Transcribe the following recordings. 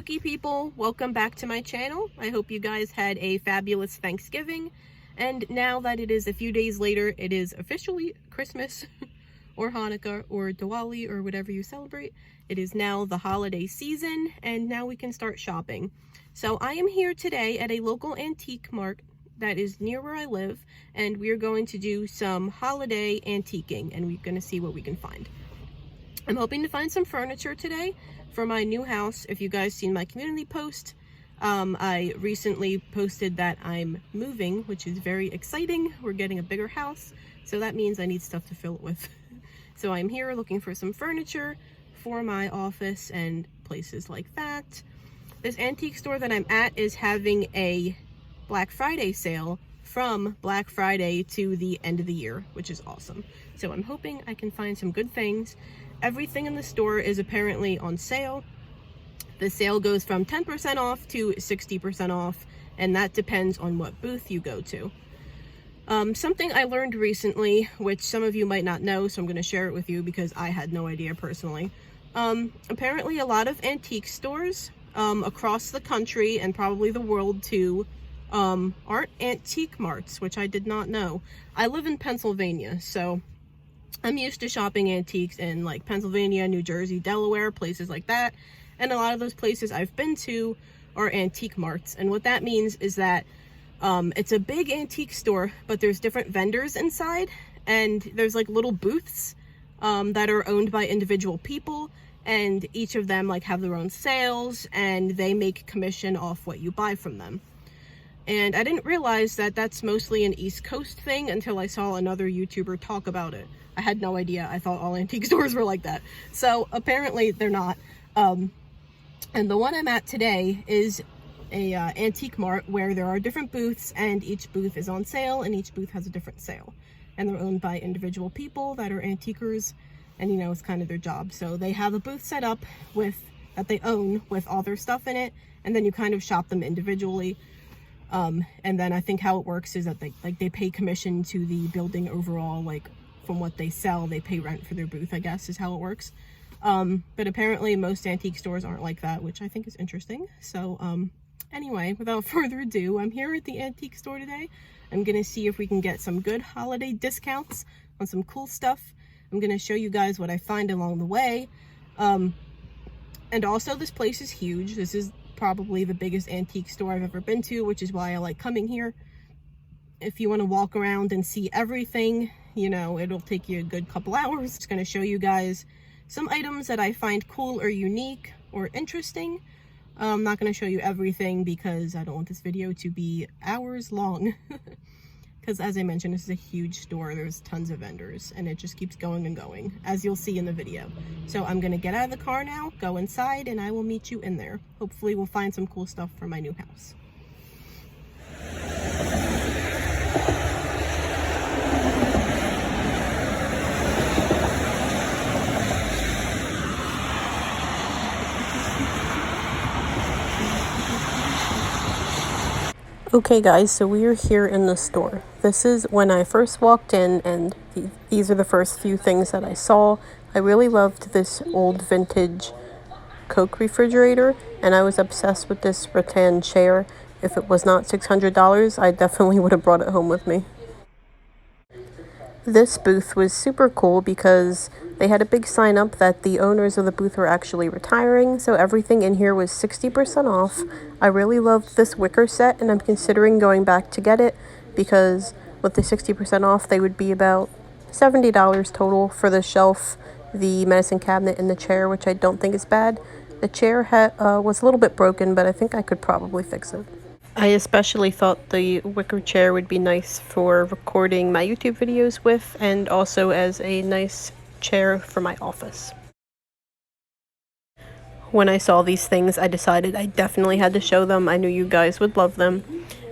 Lucky people, welcome back to my channel. I hope you guys had a fabulous Thanksgiving. And now that it is a few days later, it is officially Christmas or Hanukkah or Diwali or whatever you celebrate. It is now the holiday season and now we can start shopping. So I am here today at a local antique mart that is near where I live, and we're going to do some holiday antiquing and we're going to see what we can find. I'm hoping to find some furniture today for my new house. If you guys seen my community post, I recently posted that I'm moving, which is very exciting. We're getting a bigger house, so that means I need stuff to fill it with. So I'm here looking for some furniture for my office and places like that. This antique store that I'm at is having a Black Friday sale from Black Friday to the end of the year, which is awesome. So I'm hoping I can find some good things. Everything in the store is apparently on sale. The sale goes from 10% off to 60% off, and that depends on what booth you go to. Something I learned recently, which some of you might not know, so I'm going to share it with you because I had no idea personally. Apparently a lot of antique stores across the country and probably the world too aren't antique marts, which I did not know. I live in Pennsylvania, so I'm used to shopping antiques in like Pennsylvania, New Jersey, Delaware, places like that. And a lot of those places I've been to are antique marts. And what that means is that it's a big antique store, but there's different vendors inside, and there's like little booths that are owned by individual people, and each of them like have their own sales and they make commission off what you buy from them. And I didn't realize that that's mostly an East Coast thing until I saw another YouTuber talk about it. I had no idea. I thought all antique stores were like that. So apparently they're not. And the one I'm at today is a antique mart where there are different booths, and each booth is on sale and each booth has a different sale. And they're owned by individual people that are antiquers, and you know, it's kind of their job. So they have a booth set up that they own with all their stuff in it, and then you kind of shop them individually. And then I think how it works is that they pay commission to the building overall, like from what they sell, they pay rent for their booth, I guess is how it works. But apparently most antique stores aren't like that, which I think is interesting. So, anyway, without further ado, I'm here at the antique store today. I'm gonna see if we can get some good holiday discounts on some cool stuff. I'm gonna show you guys what I find along the way. And also this place is huge. This is probably the biggest antique store I've ever been to, which is why I like coming here. If you want to walk around and see everything, you know, it'll take you a good couple hours. It's going to show you guys some items that I find cool or unique or interesting. I'm not going to show you everything because I don't want this video to be hours long. Because as I mentioned, this is a huge store. There's tons of vendors and it just keeps going and going, as you'll see in the video. So I'm going to get out of the car now, go inside, and I will meet you in there. Hopefully we'll find some cool stuff for my new house. Okay guys, so we are here in the store. This is when I first walked in, and these are the first few things that I saw. I really loved this old vintage Coke refrigerator, and I was obsessed with this rattan chair. If it was not $600, I definitely would have brought it home with me. This booth was super cool because they had a big sign up that the owners of the booth were actually retiring, so everything in here was 60% off. I really loved this wicker set, and I'm considering going back to get it because with the 60% off, they would be about $70 total for the shelf, the medicine cabinet, and the chair, which I don't think is bad. The chair was a little bit broken, but I think I could probably fix it. I especially thought the wicker chair would be nice for recording my YouTube videos with, and also as a nice chair for my office. When I saw these things, I decided I definitely had to show them. I knew you guys would love them.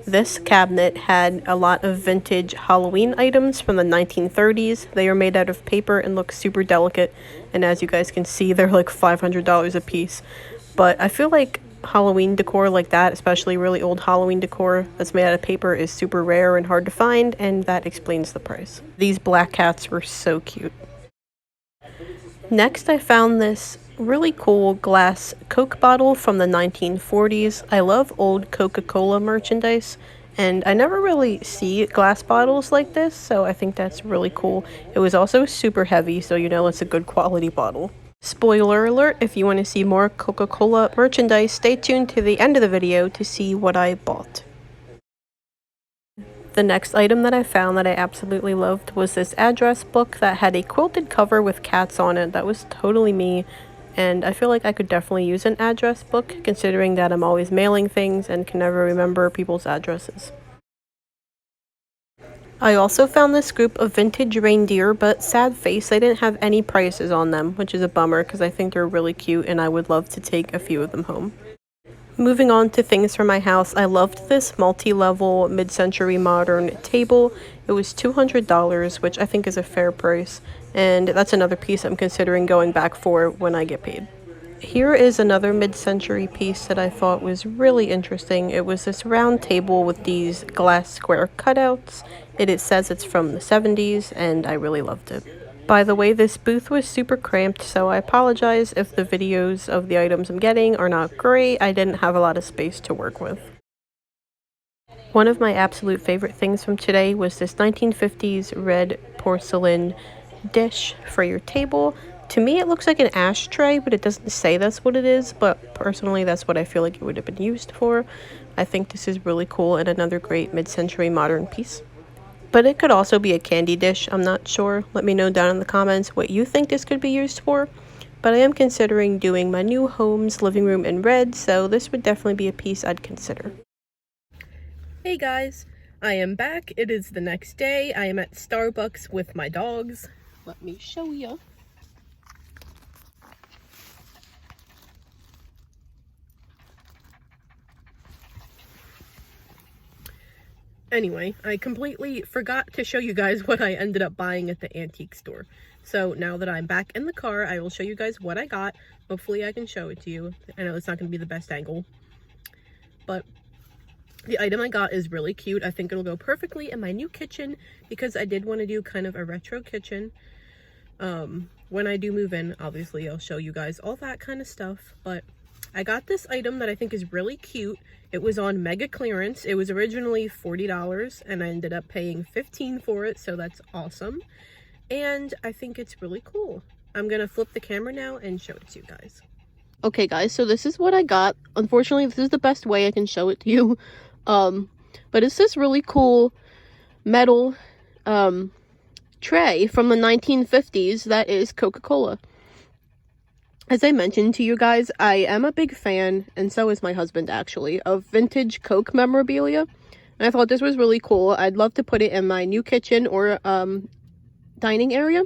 This cabinet had a lot of vintage Halloween items from the 1930s. They are made out of paper and look super delicate, and as you guys can see, they're like $500 a piece. But I feel like Halloween decor like that, especially really old Halloween decor that's made out of paper, is super rare and hard to find, and that explains the price. These black cats were so cute. Next, I found this really cool glass Coke bottle from the 1940s. I love old Coca-Cola merchandise, and I never really see glass bottles like this, so I think that's really cool. It was also super heavy, so you know it's a good quality bottle. Spoiler alert, if you want to see more Coca-Cola merchandise, stay tuned to the end of the video to see what I bought. The next item that I found that I absolutely loved was this address book that had a quilted cover with cats on it. That was totally me, and I feel like I could definitely use an address book considering that I'm always mailing things and can never remember people's addresses. I also found this group of vintage reindeer, but sad face, they didn't have any prices on them, which is a bummer because I think they're really cute and I would love to take a few of them home. Moving on to things for my house, I loved this multi-level mid-century modern table. It was $200, which I think is a fair price, and that's another piece I'm considering going back for when I get paid. Here is another mid-century piece that I thought was really interesting. It was this round table with these glass square cutouts. It says it's from the 70s, and I really loved it. By the way, this booth was super cramped, so I apologize if the videos of the items I'm getting are not great. I didn't have a lot of space to work with. One of my absolute favorite things from today was this 1950s red porcelain dish for your table. To me, it looks like an ashtray, but it doesn't say that's what it is, but personally, that's what I feel like it would have been used for. I think this is really cool and another great mid-century modern piece. But it could also be a candy dish, I'm not sure. Let me know down in the comments what you think this could be used for. But I am considering doing my new home's living room in red, so this would definitely be a piece I'd consider. Hey guys, I am back. It is the next day. I am at Starbucks with my dogs. Let me show you. Anyway, I completely forgot to show you guys what I ended up buying at the antique store. So now that I'm back in the car, I will show you guys what I got. Hopefully I can show it to you. I know it's not going to be the best angle, but the item I got is really cute. I think it'll go perfectly in my new kitchen because I did want to do kind of a retro kitchen. When I do move in, obviously I'll show you guys all that kind of stuff, but I got this item that I think is really cute. It was on mega clearance. It was originally $40 and I ended up paying $15 for it, so that's awesome. And I think it's really cool. I'm gonna flip the camera now and show it to you guys. Okay guys, so this is what I got. Unfortunately, this is the best way I can show it to you. But it's this really cool metal tray from the 1950s that is Coca-Cola. As I mentioned to you guys, I am a big fan, and so is my husband actually, of vintage Coke memorabilia. And I thought this was really cool. I'd love to put it in my new kitchen or dining area.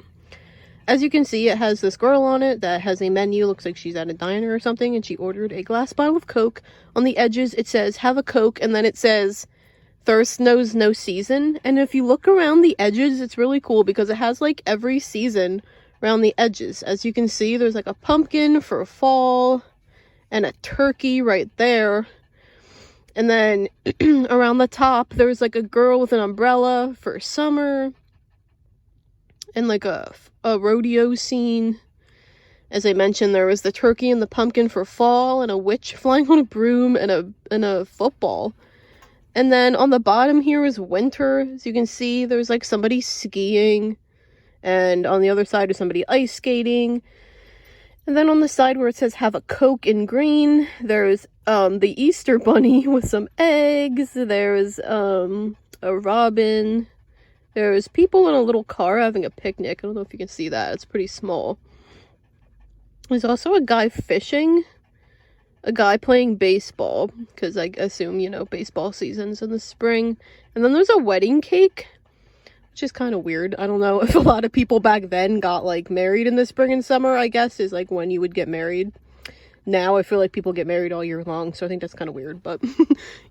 As you can see, it has this girl on it that has a menu. Looks like she's at a diner or something, and she ordered a glass bottle of Coke. On the edges, it says, "Have a Coke," and then it says, "Thirst knows no season." And if you look around the edges, it's really cool because it has like every season around the edges. As you can see, there's like a pumpkin for fall and a turkey right there. And then around the top, there's like a girl with an umbrella for summer and like a rodeo scene. As I mentioned, there was the turkey and the pumpkin for fall and a witch flying on a broom and a football. And then on the bottom here is winter. As you can see, there's like somebody skiing. And on the other side is somebody ice skating. And then on the side where it says "Have a Coke" in green, there's the Easter bunny with some eggs. There's a robin. There's people in a little car having a picnic. I don't know if you can see that. It's pretty small. There's also a guy fishing. A guy playing baseball. Because I assume, you know, baseball season's in the spring. And then there's a wedding cake. Which is kind of weird. I don't know if a lot of people back then got like married in the spring and summer, I guess, is like when you would get married. Now I feel like people get married all year long, so I think that's kind of weird, but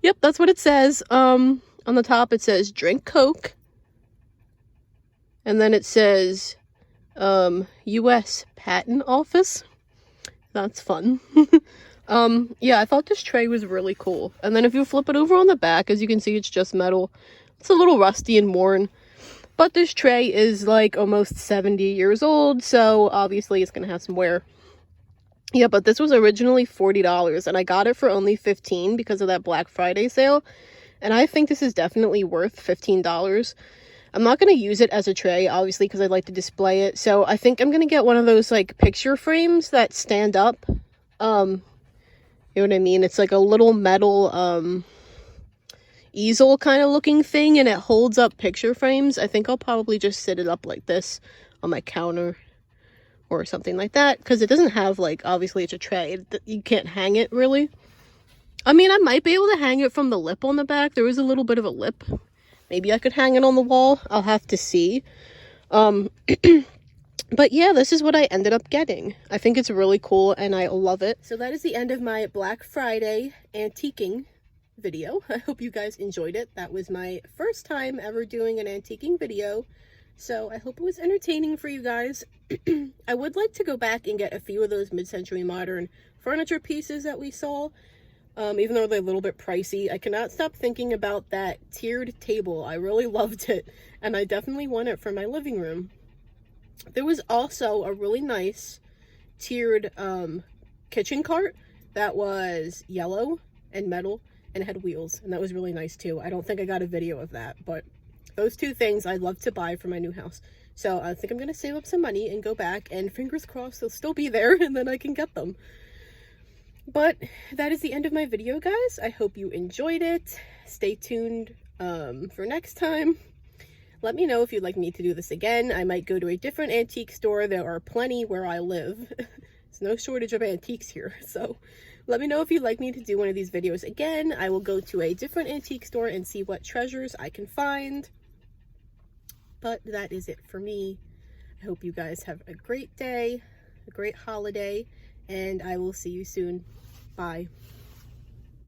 yep, that's what it says. On the top it says "Drink Coke." And then it says US Patent Office. That's fun. Yeah, I thought this tray was really cool. And then if you flip it over on the back, as you can see, it's just metal. It's a little rusty and worn. But this tray is like almost 70 years old, so obviously it's gonna have some wear. Yeah, but this was originally $40 and I got it for only $15 because of that Black Friday sale. And I think this is definitely worth $15. I'm not going to use it as a tray, obviously, because I'd like to display it. So I think I'm going to get one of those, like, picture frames that stand up. You know what I mean? It's like a little metal, easel kind of looking thing, and it holds up picture frames. I think I'll probably just sit it up like this on my counter or something like that, because it doesn't have, like, obviously it's a tray. You can't hang it, really. I mean, I might be able to hang it from the lip on the back. There is a little bit of a lip. Maybe I could hang it on the wall. I'll have to see. But yeah, this is what I ended up getting. I think it's really cool and I love it. So that is the end of my Black Friday antiquing video. I hope you guys enjoyed it. That was my first time ever doing an antiquing video. So I hope it was entertaining for you guys. I would like to go back and get a few of those mid-century modern furniture pieces that we saw. Even though they're a little bit pricey. I cannot stop thinking about that tiered table. I really loved it, and I definitely want it for my living room. There was also a really nice tiered kitchen cart that was yellow and metal and had wheels, and that was really nice too. I don't think I got a video of that, but those two things I'd love to buy for my new house. So I think I'm going to save up some money and go back, and fingers crossed they'll still be there, and then I can get them. But that is the end of my video, guys. I hope you enjoyed it. Stay tuned for next time. Let me know if you'd like me to do this again. I might go to a different antique store. There are plenty where I live. There's no shortage of antiques here. So let me know if you'd like me to do one of these videos again. I will go to a different antique store and see what treasures I can find. But that is it for me. I hope you guys have a great day, a great holiday, and I will see you soon. Bye.